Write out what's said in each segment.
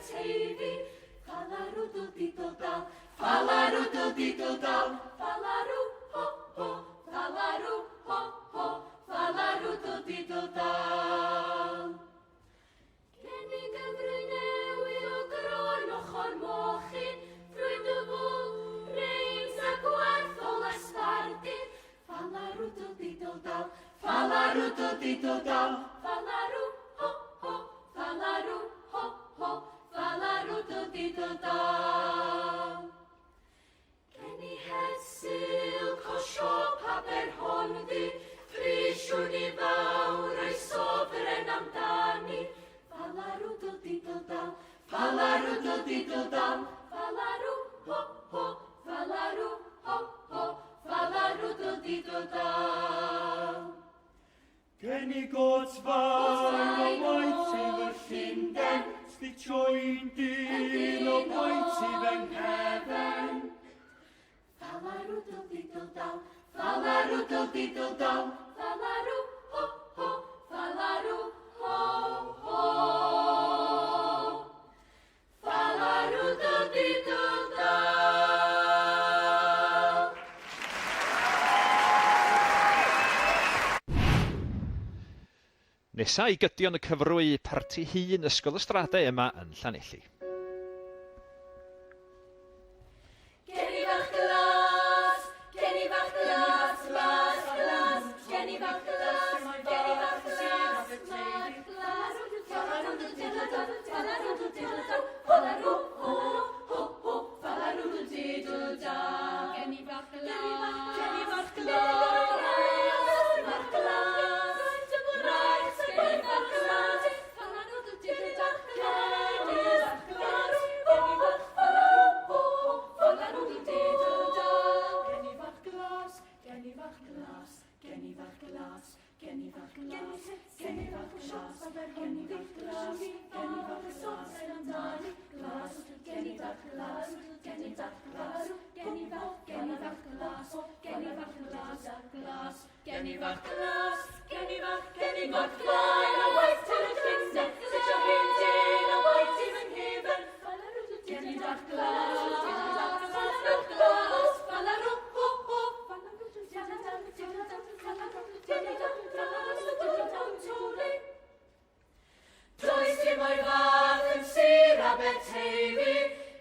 Aberteifi, falarwdl didl dal, falarwdl didl dal, falarw ho ho, falarw ho ho, falarwdl didl dal. Genig y frynewi o groen ochr mochyn, frwyd y fwl, reins a gwarthol a sbardyn, falarwdl didl dal, falarwdl didl dal, falarw ho ho, falarw ho ho, falarwdl didl dal. Geni hesil cosiop Aberhonddu, frisiwn I fawr o'i sofren amdani, falarwdl didl dal, falarwdl didl dal, falarw ho ho, falarw ho ho, falarwdl didl dal. Geni gots fain o waith sydd y Llundain, stitio'n dyn o waith sydd yng nghefn. Falarwdl didl dal, falarwdl didl dal, falarw ho ho, falarw ho ho. Falarwdl didl dal. Nesa I gydion y cyfrwy Parti Hun Ysgol y Stradau yma yn Llanelli. Geni fach glas, geni fach glas, glas, glas, geni fach glas, geni fach glas, glas, glas, falarwdl didl dal, falarwdl didl dal, falarw ho ho ho, falarwdl didl dal. Geni fach glas, geni fach glas, fach glas, glas, geni fach glas, falarwdl didl dal, geni fach glas, geni fach falarw ho ho, falarwdl didl dal. Geni fach glas, geni fach glas, geni fach glas, geni fach glas, geni fach glas, geni fach glas, geni fach glas, amdani glas, geni fach glas, geni fach glas, geni fach glas, geni fach glas, glas, geni fach glas, geni fach flaen a waith til y Llundain, sut o Llundain a waith tim yn nghefn, geni fach glas, falarw glas, falarw ho ho, does dim o'i fath yn Sir Aberteifi,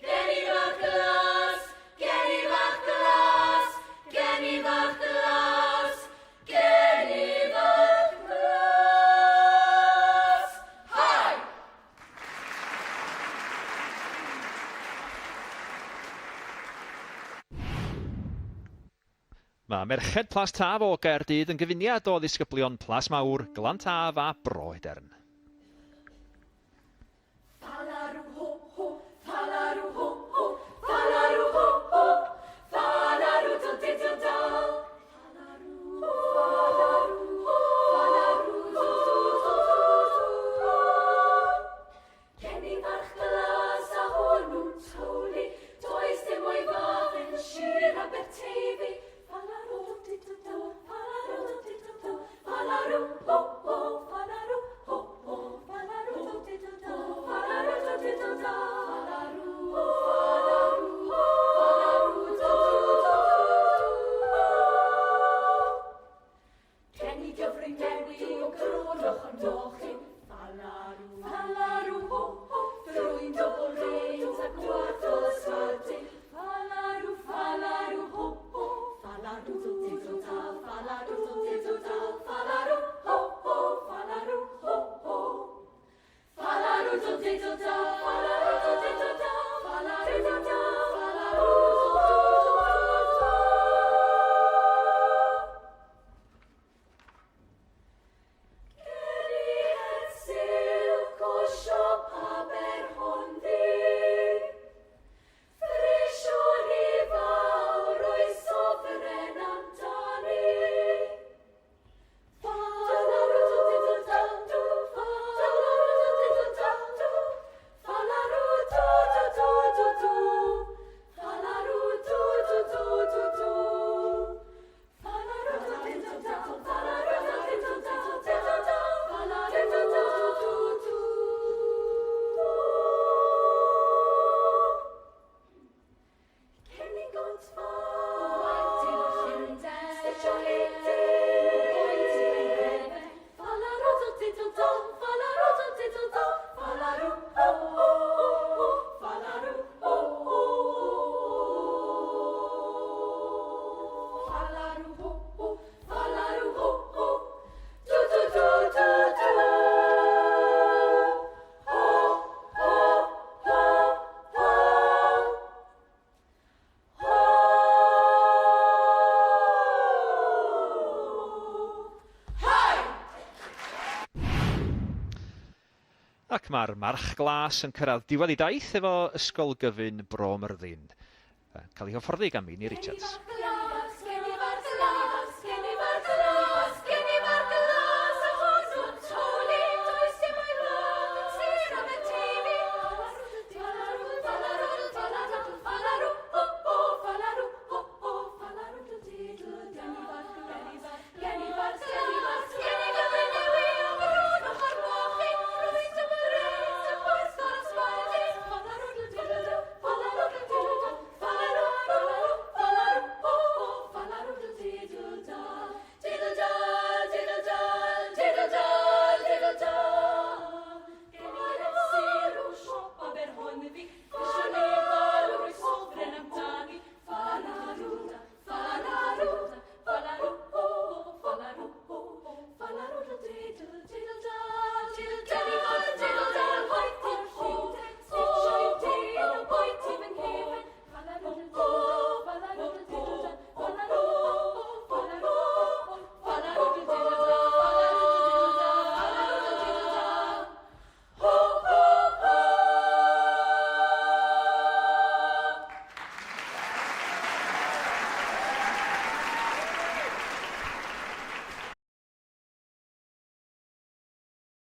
geni fach glas, geni fach glas, geni fach glas, geni fach glas. Hai! Mae Merched Plas Taf o Gaerdydd yn gyfuniad o ddisgyblion Plas Mawr, Glan Taf a Bro Edern. Falarw ho ho, falarw ho ho, falarw ho ho, falarwdl didl dal. Falarw ho, falarwdl ho. Geni fach glas a hwnnw'n towli, does dim o'i fath yn Sir Aberteifi. Falarwdl didl dal, falarwdl didl dal, falarw ho ho, falarw ho ho, falarwdl didl dal, falarwdl didl dal, falarw ho, falarwdl didl dal. Geni gyfryngewi o groen ochr mochyn, falarw ho ho, frwyn dobl reins a gwarthol ysbardyn, falarw ho ho, falarwdl didl dal, falarwdl didl dal, falarw ho ho, falarw ho ho. Falarwdl didl dal, falarwdl didl dal, falarwdl didl dal, falarwdl didl dal. Geni hesil cosiop Aberhonddu, frisiwn I fawr o'i sofren amdani, falarwdl didl dal, falarwdl didl dal, mae'r march glas yn cyrraedd diwedd ei daith efo ysgol gyfun Bro Myrddin. Cael ei hyfforddi gan Mini Richards.